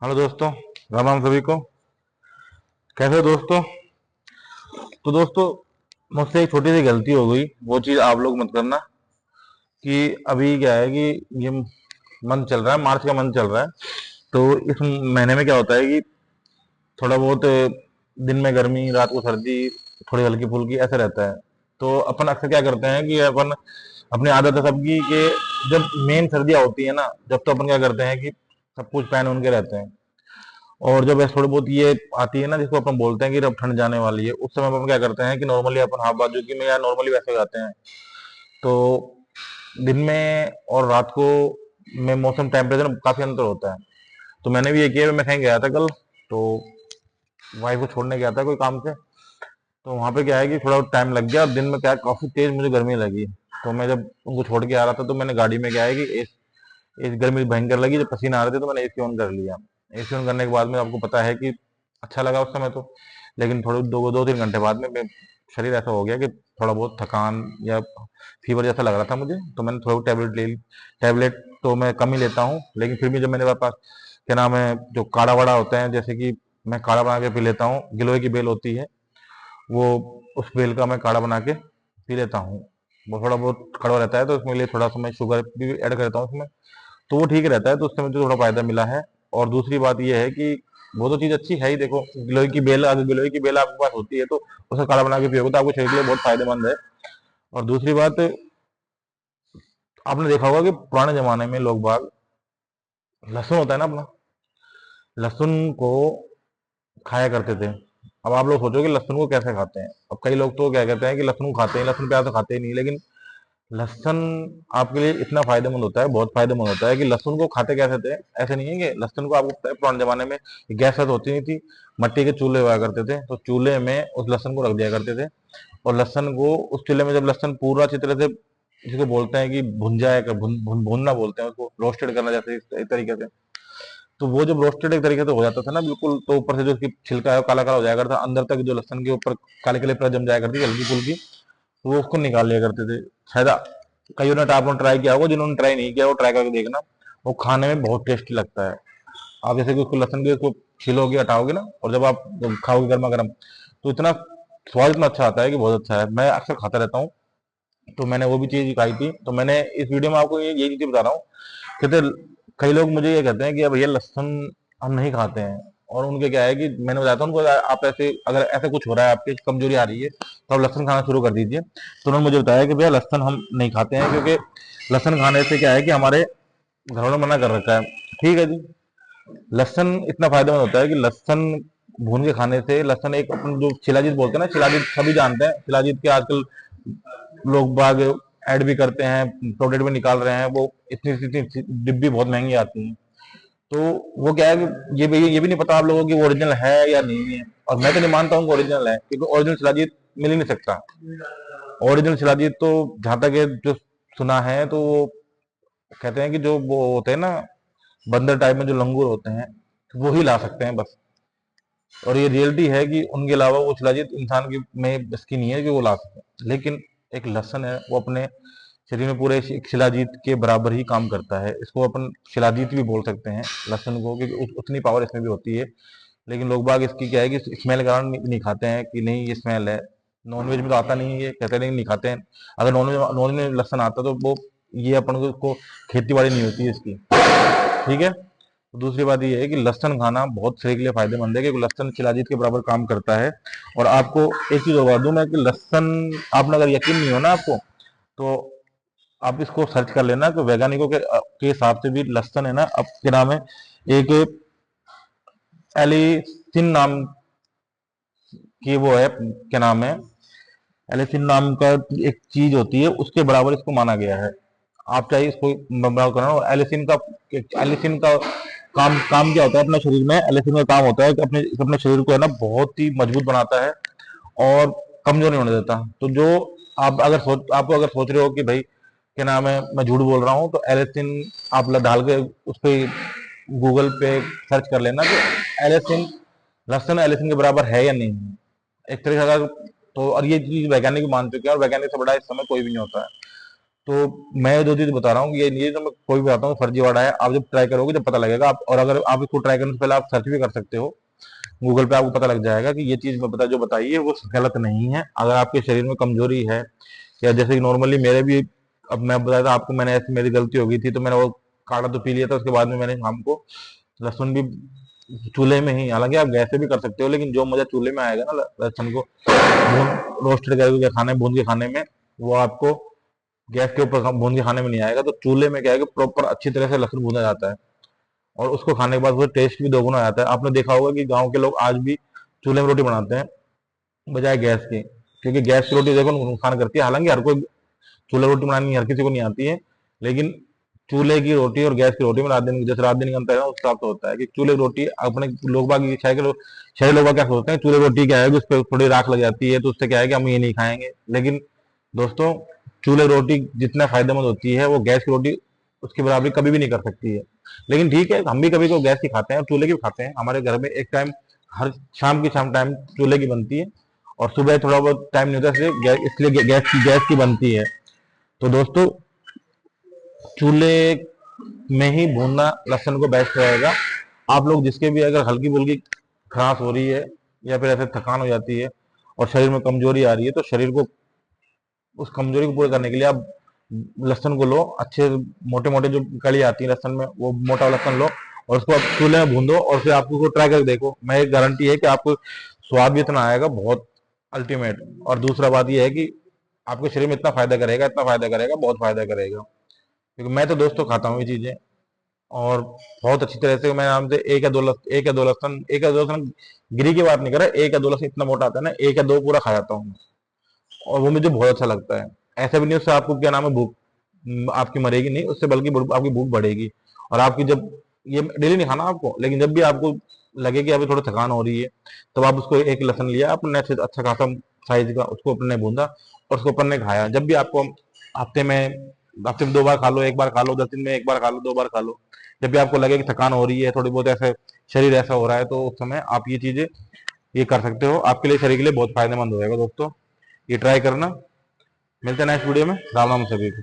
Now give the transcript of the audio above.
Hello दोस्तों। राम राम सभी को। कैसे हो दोस्तों? तो दोस्तों, मुझसे एक छोटी सी गलती हो गई, वो चीज़ आप लोग मत करना। कि अभी क्या है कि ये मंथ चल रहा है, मार्च का मंथ चल रहा है। तो इस महीने में क्या होता है कि थोड़ा बहुत दिन में गर्मी, रात को सर्दी, थोड़ी हल्की फुल्की ऐसा रहता है। तो अपन अक्सर क्या करते हैं कि अपन, अपनी आदत है सबकी कि जब मेन सर्दियाँ होती है ना, जब तो अपन क्या करते हैं कि सब कुछ पहन उनके रहते हैं। और जब ऐसे थोड़ी बहुत ये आती है ना, जिसको अपन बोलते हैं कि अब ठंड जाने वाली है, उस समय अपन क्या करते हैं कि नॉर्मली अपन हाफ बाजू की में या नॉर्मली वैसे जाते हैं। तो दिन में और रात को में मौसम टेम्परेचर काफी अंतर होता है। तो मैंने भी ये किया, मैं कहीं गया था कल। तो वाइफ को छोड़ने गया था कोई काम से। तो वहां पे क्या है कि थोड़ा टाइम लग गया, और दिन में क्या है, काफी तेज मुझे गर्मी लगी। तो मैं जब उनको छोड़ के आ रहा था, तो मैंने गाड़ी में क्या है कि इस गर्मी भयंकर लगी, जब पसीना आ रहे थे, तो मैंने एसी ऑन कर लिया। एसी ऑन करने के बाद में आपको पता है कि अच्छा लगा उस समय तो। लेकिन थोड़े दो दो तीन घंटे बाद में शरीर ऐसा हो गया कि थोड़ा बहुत थकान या फीवर जैसा लग रहा था मुझे। तो मैंने थोड़ा टैबलेट ले ली। टैबलेट तो मैं कम ही लेता हूँ, लेकिन फिर भी जब मेरे पास क्या नाम है, जो काढ़ा वाड़ा होता है, जैसे कि मैं काढ़ा बना के पी लेता हूँ। गिलोय की बेल होती है, वो उस बेल का मैं काढ़ा बना के पी लेता हूँ। वो थोड़ा बहुत कड़वा रहता है, तो उसमें लिए थोड़ा सा मैं शुगर भी ऐड करता हूँ उसमें। तो वो ठीक रहता है, तो उससे मुझे थोड़ा फायदा मिला है। और दूसरी बात ये है कि वो तो चीज अच्छी है ही। देखो, गिलोय की बेल, अगर गिलोय की बेल आपके पास होती है, तो उसका काढ़ा बना के पियोगे तो आपको शरीर के लिए बहुत फायदेमंद है। और दूसरी बात, आपने देखा होगा कि पुराने जमाने में लोग बाग, लहसुन होता है ना अपना, लहसुन को खाया करते थे। अब आप लोग सोचो कि लहसुन को कैसे खाते हैं। अब कई लोग तो क्या कहते हैं कि लहसुन को खाते हैं, लहसुन प्याज तो खाते ही नहीं। लेकिन लहसुन आपके लिए इतना फायदेमंद होता है, बहुत फायदेमंद होता है, कि लहसुन को खाते कैसे थे। ऐसे नहीं है कि लहसुन को, आपको पता है पुराने जमाने में गैस वैस होती नहीं थी, मट्टी के चूल्हे हुआ करते थे, तो चूल्हे में उस लहसुन को रख दिया करते थे। और लहसुन को उस चूल्हे में, जब लहसुन पूरा अच्छी तरह से, जिसको बोलते हैं कि भुंजा है, भुनना बोलते हैं उसको, रोस्टेड करना जैसे एक तरीके से। तो वो जब रोस्टेड एक तरीके से हो जाता था ना बिल्कुल, तो ऊपर से जो उसकी छिलका है वो काला काला हो जाया करता, अंदर तक जो लहसुन के ऊपर काले काले परत जम जाया करती हल्की फुल्की, तो वो उसको निकाल लिया करते थे। शायद कईयों ने आपने ट्राई किया होगा, जिन्होंने ट्राई नहीं किया वो ट्राई करके देखना। वो खाने में बहुत टेस्टी लगता है। आप जैसे कि उसको लहसुन के उसको छीलोगे, हटाओगे ना, और जब खाओगे गर्मा गर्म, तो इतना स्वाद इतना अच्छा आता है कि बहुत अच्छा है। मैं अक्सर खाता रहता हूँ। तो मैंने वो भी चीज खाई थी। तो मैंने इस वीडियो में आपको यही चीज बता रहा हूँ। कहते, कई लोग मुझे ये कहते हैं कि अब भैया लहसुन हम नहीं खाते हैं। और उनके क्या है कि मैंने बताया था उनको, आप ऐसे, अगर ऐसा कुछ हो रहा है, आपकी कमजोरी आ रही है, तो आप लहसुन खाना शुरू कर दीजिए। तो उन्होंने मुझे बताया कि भैया लहसुन हम नहीं खाते हैं, क्योंकि लहसुन खाने से क्या है कि हमारे घरों ने मना कर रखा है। ठीक है जी। लहसुन इतना फायदेमंद होता है कि लहसुन भून के खाने से, लहसुन एक अपन जो शिलाजीत बोलते हैं ना, शिलाजीत सभी जानते हैं। शिलाजीत के आजकल लोग बाग ऐड भी करते हैं, प्रोडक्ट भी निकाल रहे हैं। वो इतनी इतनी डिब्बी बहुत महंगी आती हैं। तो वो क्या है कि ये भी नहीं पता आप लोगों की वो ओरिजिनल है या नहीं है। और मैं तो नहीं मानता हूँ कि ओरिजिनल है, क्योंकि ओरिजिनल शिलाजीत मिल ही नहीं सकता। ओरिजिनल शिलाजीत तो, जहाँ तक ये जो सुना है, तो वो कहते हैं कि जो वो होते हैं ना, बंदर टाइप में जो लंगूर होते हैं, वो ही ला सकते हैं बस। और ये रियलिटी है कि उनके अलावा वो शिलाजीत इंसान की में बस की नहीं है कि वो ला सके। लेकिन एक लहसन है, वो अपने शरीर में पूरे शिलाजीत के बराबर ही काम करता है। इसको अपन शिलाजीत भी बोल सकते हैं लहसुन को, क्योंकि उतनी पावर इसमें भी होती है। लेकिन लोग बाग इसकी क्या है कि स्मेल के कारण नहीं खाते हैं, कि नहीं ये स्मेल है। नॉनवेज में तो आता नहीं है, ये कहते नहीं, नहीं खाते हैं। अगर नॉनवेज नॉनवेज में लहसन आता तो वो, ये अपन को खेती बाड़ी नहीं होती है इसकी। ठीक है। तो दूसरी बात ये है कि लहसन खाना बहुत शरीर के लिए फायदेमंद है, क्योंकि लहसन शिलाजीत के बराबर काम करता है। और आपको एक चीज बता दूं मैं, कि लहसन, आपने अगर यकीन नहीं हो ना आपको, तो आप इसको सर्च कर लेना कि वैज्ञानिकों के हिसाब से भी लहसन है ना, अब क्या नाम है, एक एलिसिन नाम की वो है, क्या नाम है, एलिसिन नाम का एक चीज होती है, उसके बराबर इसको माना गया है। आप चाहे इसको बराबर करना। और एलिसिन का काम काम क्या होता है अपने शरीर में, एलिसिन का काम होता है कि अपने अपने शरीर को है ना बहुत ही मजबूत बनाता है, और कमजोर नहीं होने देता। तो जो अगर सोच रहे हो कि भाई क्या नाम है, मैं झूठ बोल रहा हूँ, तो एलिसिन आप डाल के उस पर गूगल पे सर्च कर लेना कि एलिसिन, लहसुन एलिसिन के बराबर है या नहीं है। एक तरीके से अगर, तो और ये चीज वैज्ञानिक मान चुके हैं, और वैज्ञानिक से बड़ा इस समय कोई भी नहीं होता है। तो मैं जो चीज बता रहा हूँ कि ये तो मैं कोई भी बताता हूँ फर्जीवाड़ा है, आप जब ट्राई करोगे जब पता लगेगा आप। और अगर आप इसको ट्राई करने से पहले आप सर्च भी कर सकते हो गूगल पे, आपको पता लग जाएगा कि ये चीज मैं बता जो बताई है वो गलत नहीं है। अगर आपके शरीर में कमजोरी है, या जैसे कि नॉर्मली मेरे भी, अब मैं बताया था आपको, मैंने ऐसी मेरी गलती हो गई थी तो मैंने वो काढ़ा तो पी लिया था, उसके बाद में मैंने शाम को लहसुन भी चूल्हे में ही, हालांकि आप गैस से भी कर सकते हो, लेकिन जो मजा चूल्हे में आएगा ना लहसुन को रोस्टेड करके खाने, भून के खाने में, वो आपको गैस के ऊपर भून के खाने में नहीं आएगा। तो चूल्हे में क्या है कि प्रॉपर अच्छी तरह से लहसुन भूना जाता है, और उसको खाने के बाद वो टेस्ट भी दोगुना आ जाता है। आपने देखा होगा कि गांव के लोग आज भी चूल्हे में रोटी बनाते हैं बजाय गैस के, क्योंकि गैस की रोटी देखो नुकसान करती है। हालांकि हर कोई चूल्हे रोटी बनानी हर किसी को नहीं आती है, लेकिन चूल्हे की रोटी और गैस की रोटी में रात दिन, जैसे रात दिन का अंतर है ना, उस हिसाब से होता है कि चूल्हे की रोटी अपने लोग बाग, शहरी लोग बाग क्या सोचते हैं, चूल्हे की रोटी क्या है कि उस पर थोड़ी राख लग जाती है तो उससे क्या है कि हम ये नहीं खाएंगे। लेकिन दोस्तों, चूल्हे की रोटी जितना फायदेमंद होती है वो गैस की रोटी उसकी बराबरी कभी भी नहीं कर सकती है। लेकिन ठीक है, हम भी कभी कभी गैस की खाते हैं और चूल्हे की भी खाते हैं। हमारे घर में एक टाइम, हर शाम की शाम टाइम चूल्हे की बनती है, और सुबह थोड़ा बहुत टाइम नहीं होता इसलिए गैस की बनती है। तो दोस्तों, चूल्हे में ही भूनना लहसुन को बेस्ट रहेगा। आप लोग जिसके भी अगर हल्की फुल्की खराश हो रही है, या फिर ऐसे थकान हो जाती है और शरीर में कमजोरी आ रही है, तो शरीर को, उस कमजोरी को पूरा करने के लिए आप लहसुन को लो, अच्छे मोटे मोटे जो कली आती है लहसुन में, वो मोटा लहसुन लो और उसको आप चूल्हे में भून दो, और फिर आप उसको ट्राई करके देखो। मैं एक गारंटी है कि आपको स्वाद भी इतना आएगा, बहुत अल्टीमेट। और दूसरा बात यह है कि आपके शरीर में इतना फायदा करेगा, इतना फायदा करेगा, बहुत फायदा करेगा। क्योंकि मैं तो दोस्तों खाता हूँ ये चीजें, और बहुत अच्छी तरह से मैं आराम से एक या दो लहसुन गिरी की बात नहीं कर रहा, एक या दो लहसुन इतना मोटा आता है ना, एक या दो पूरा खा जाता हूँ, और वो मुझे बहुत अच्छा लगता है। ऐसा भी नहीं उससे आपको क्या नाम है भूख आपकी मरेगी नहीं उससे, बल्कि आपकी भूख बढ़ेगी। और आपकी जब, ये डेली नहीं खाना आपको, लेकिन जब भी आपको लगे कि अभी थोड़ा थकान हो रही है, तब आप उसको एक लहसुन लिया आपने अच्छा खासा साइज का, उसको अपने भूंदा और उसको अपन ने खाया। जब भी आपको हफ्ते में हफ्ते में 2 बार खा लो, एक बार खा लो, 10 दिन में एक बार खा लो, 2 बार खा लो, जब भी आपको लगे कि थकान हो रही है थोड़ी बहुत, ऐसे शरीर ऐसा हो रहा है, तो उस समय आप ये चीजें ये कर सकते हो। आपके लिए, शरीर के लिए बहुत फायदेमंद होएगा दोस्तों, ये ट्राई करना। मिलते हैं नेक्स्ट वीडियो में। राम राम सभी को।